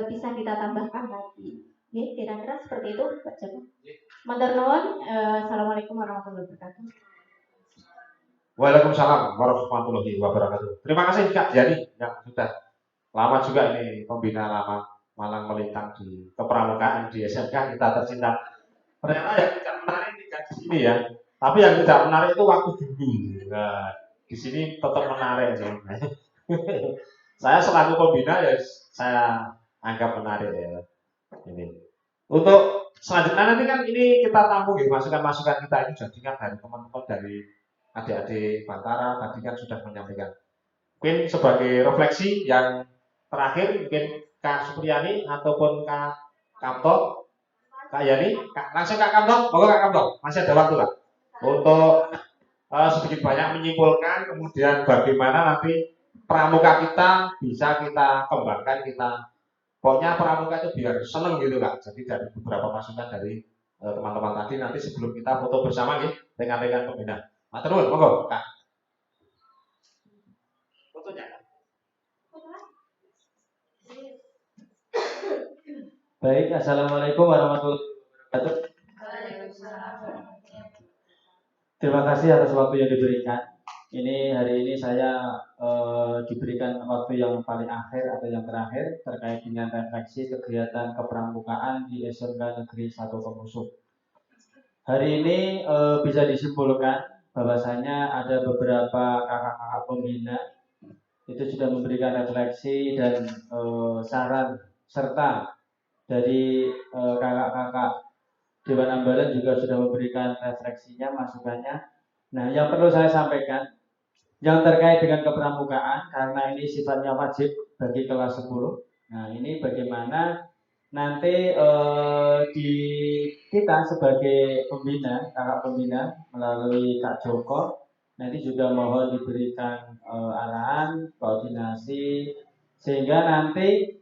bisa kita tambahkan lagi. Ya, kira-kira seperti itu Pak Joko. Matur nuwun. Assalamualaikum warahmatullahi wabarakatuh. Waalaikumsalam warahmatullahi wabarakatuh. Terima kasih Kak Yani yang sudah lama juga ini pembina lama Malang Melintang di kepramukaan di SMK kita tercinta. Ternyata yang tidak menarik tidak di sini ya, tapi yang tidak menarik itu waktu dulu. Nah, di sini tetap menarik ya. Saya selaku pembina ya saya anggap menarik ya. Ini. Untuk selanjutnya nanti kan ini kita tampung ya, masukan-masukan kita ini jadikan dari teman-teman dari adik-adik Bantara tadi kan sudah menyampaikan. Mungkin sebagai refleksi yang terakhir mungkin Kak Supriyani ataupun Kak Kamto, Kak Yani, langsung Kak Kamto, monggo Kak Kamto, masih ada waktu Kak untuk sedikit banyak menyimpulkan kemudian bagaimana nanti pramuka kita bisa kita kembangkan, kita pokoknya pramuka itu biar seneng gitu Kak. Jadi dari beberapa masukan dari teman-teman tadi nanti sebelum kita foto bersama nih dengan rekan pembina. Matur nuwun, monggo Kak. Fotonya. Baik, assalamualaikum warahmatullahi wabarakatuh. Terima kasih atas waktu yang diberikan. Hari ini saya diberikan waktu yang paling akhir atau yang terakhir terkait dengan refleksi kegiatan kepramukaan di SMK Negeri 1 Pemusuh. Hari ini bisa disimpulkan bahwasanya ada beberapa kakak-kakak pembina itu sudah memberikan refleksi dan saran serta dari kakak-kakak Dewan Ambalan juga sudah memberikan refleksinya, masukannya. Nah, yang perlu saya sampaikan yang terkait dengan kepramukaan karena ini sifatnya wajib bagi kelas 10. Nah, ini bagaimana nanti di kita sebagai pembina, kakak pembina melalui Kak Joko, nanti juga mohon diberikan arahan, koordinasi, sehingga nanti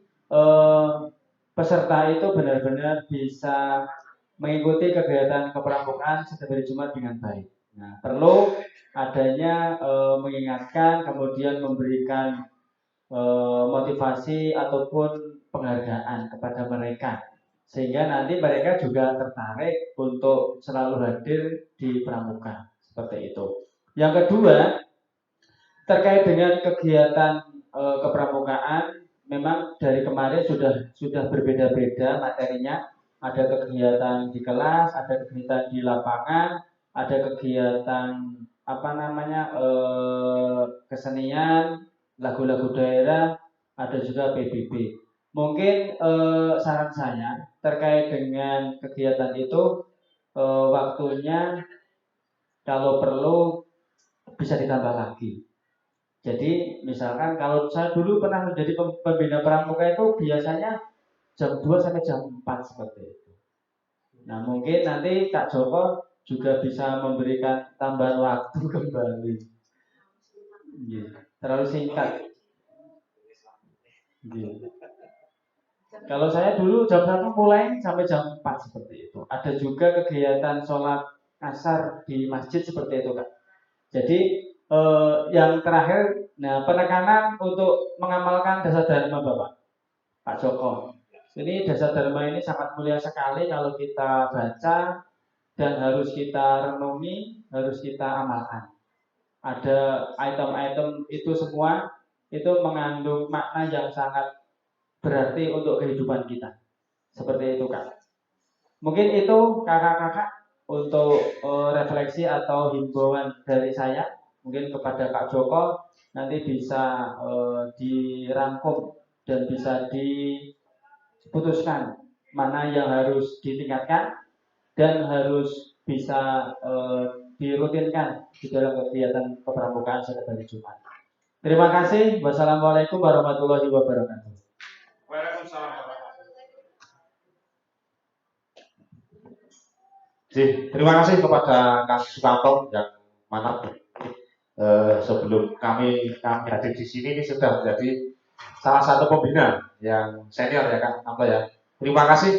peserta itu benar-benar bisa mengikuti kegiatan kepramukaan setiap hari Jumat dengan baik. Nah, perlu adanya mengingatkan, kemudian memberikan motivasi ataupun penghargaan kepada mereka, sehingga nanti mereka juga tertarik untuk selalu hadir di pramuka seperti itu. Yang kedua, terkait dengan kegiatan kepramukaan, memang dari kemarin sudah berbeda-beda materinya. Ada kegiatan di kelas, ada kegiatan di lapangan, ada kegiatan kesenian, lagu-lagu daerah, ada juga PBB. Mungkin saran saya terkait dengan kegiatan itu, waktunya kalau perlu bisa ditambah lagi. Jadi misalkan kalau saya dulu pernah menjadi pembina pramuka itu biasanya jam 2 sampai jam 4 seperti itu. Nah, mungkin nanti Kak Joko juga bisa memberikan tambahan waktu kembali. Terlalu singkat. Kalau saya dulu jam 1 mulai sampai jam 4 seperti itu. Ada juga kegiatan sholat asar di masjid seperti itu, Kak. Jadi yang terakhir, nah, penekanan untuk mengamalkan dasar dharma Bapak, Pak Joko. Ini dasar dharma ini sangat mulia sekali kalau kita baca dan harus kita renungi, harus kita amalkan. Ada item-item itu semua itu mengandung makna yang sangat berarti untuk kehidupan kita. Seperti itu, Kak. Mungkin itu kakak-kakak untuk refleksi atau himbauan dari saya. Mungkin kepada Kak Joko nanti bisa dirangkum dan bisa diputuskan mana yang harus ditingkatkan dan harus bisa dirutinkan di dalam kegiatan kepramukaan setiap hari Jumat. Terima kasih. Wassalamualaikum warahmatullahi wabarakatuh. Waalaikumsalam. Terima kasih kepada Kang Sukanto yang mana sebelum kami hadir di sini ini sudah menjadi salah satu pembina yang senior ya Kak Namto ya. Terima kasih.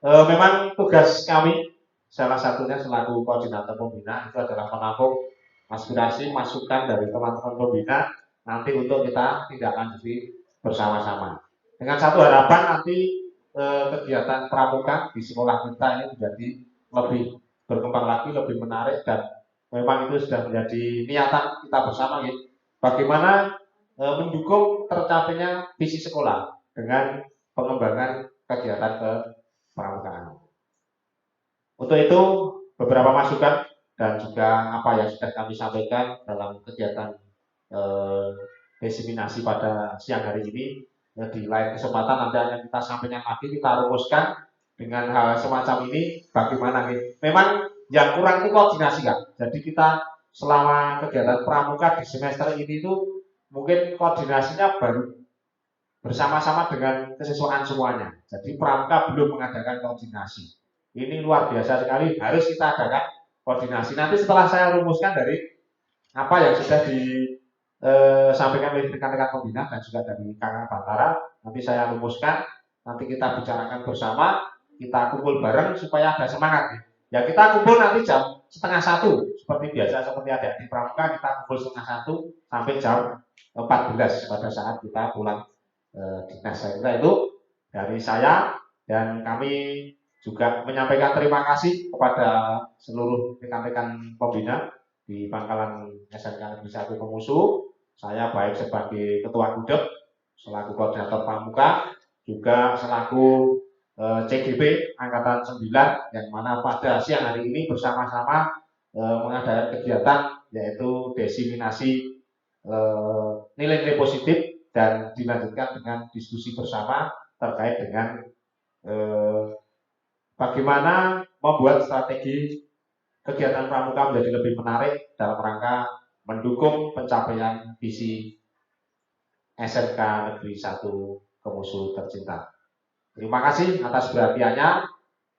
Memang tugas kami salah satunya selaku koordinator pembina itu adalah menampung aspirasi masukan dari teman-teman pembina nanti untuk kita tindak lanjuti bersama-sama. Dengan satu harapan nanti kegiatan pramuka di sekolah kita ini menjadi lebih berkembang lagi, lebih menarik, dan memang itu sudah menjadi niatan kita bersama gitu. Bagaimana mendukung tercapainya visi sekolah dengan pengembangan kegiatan kepramukaan. Untuk itu beberapa masukan dan juga apa yang sudah kami sampaikan dalam kegiatan diseminasi pada siang hari ini, di lain kesempatan nanti akan kita sampaikan lagi, kita rumuskan dengan hal semacam ini bagaimana nih. Memang yang kurang itu koordinasi Kak. Jadi kita selama kegiatan pramuka di semester ini itu mungkin koordinasinya baru bersama-sama dengan kesesuaian semuanya. Jadi pramuka belum mengadakan koordinasi. Ini luar biasa sekali, harus kita adakan koordinasi. Nanti setelah saya rumuskan dari apa yang sudah disampaikan oleh rekan-rekan pembina dan juga dari Kang Bantara, nanti saya rumuskan, nanti kita bicarakan bersama, kita kumpul bareng supaya ada semangat. Ya kita kumpul nanti jam 12:30 seperti biasa, seperti adik-adik pramuka kita kumpul 12:30 sampai jam 14 pada saat kita pulang dinas. Saya kira itu dari saya, dan kami juga menyampaikan terima kasih kepada seluruh rekan-rekan pembina di Pangkalan SMK Negeri 1 Kemusu. Saya baik sebagai Ketua Gudeg, selaku Koordinator Pramuka, juga selaku CGP Angkatan 9 yang mana pada siang hari ini bersama-sama mengadakan kegiatan yaitu diseminasi nilai-nilai positif dan dilanjutkan dengan diskusi bersama terkait dengan bagaimana membuat strategi kegiatan pramuka menjadi lebih menarik dalam rangka mendukung pencapaian visi SMK Negeri 1 Kemusu tercinta. Terima kasih atas perhatiannya.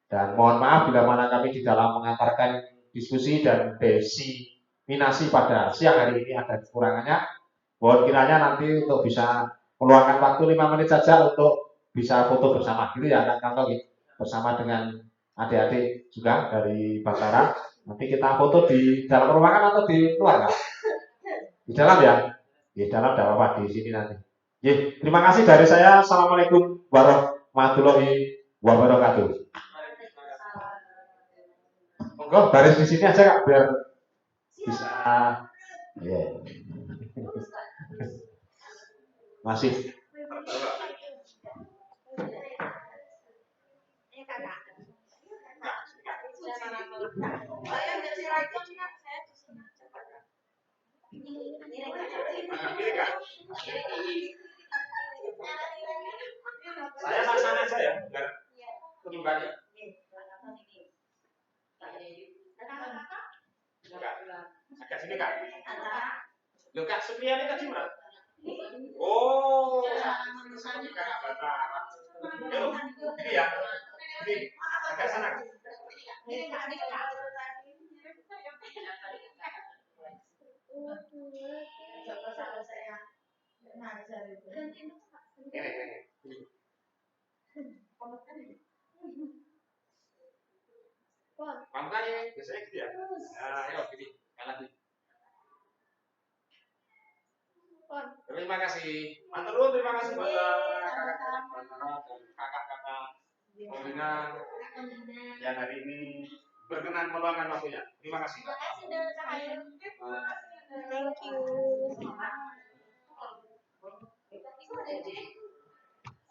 Dan mohon maaf bila mana kami di dalam mengantarkan diskusi dan diseminasi pada siang hari ini ada kekurangannya. Mohon kiranya nanti untuk bisa meluangkan waktu 5 menit saja untuk bisa foto bersama gitu ya Kak Kanto bersama dengan adik-adik juga dari Bantara. Nanti kita foto di dalam ruangan atau di luar Kak? Di dalam ya? Di dalam tidak apa-apa di sini nanti. Terima kasih dari saya. Assalamualaikum warahmatullahi wabarakatuh. Monggo baris di sini aja Kak biar bisa. Masih. Saya sana aja ya, biar ketumbangnya. Agak sini Kak. Loh Kak, Supriyani tadi mana? Oh, ini ya. Ini agak sana. Makanya biasanya gitu ya. Nah, ayo gini, lagi. Terima kasih. Manturun, terima kasih buat kakak-kakak pembina yang hari ini berkenan meluangkan waktunya. Terima kasih. Thank you.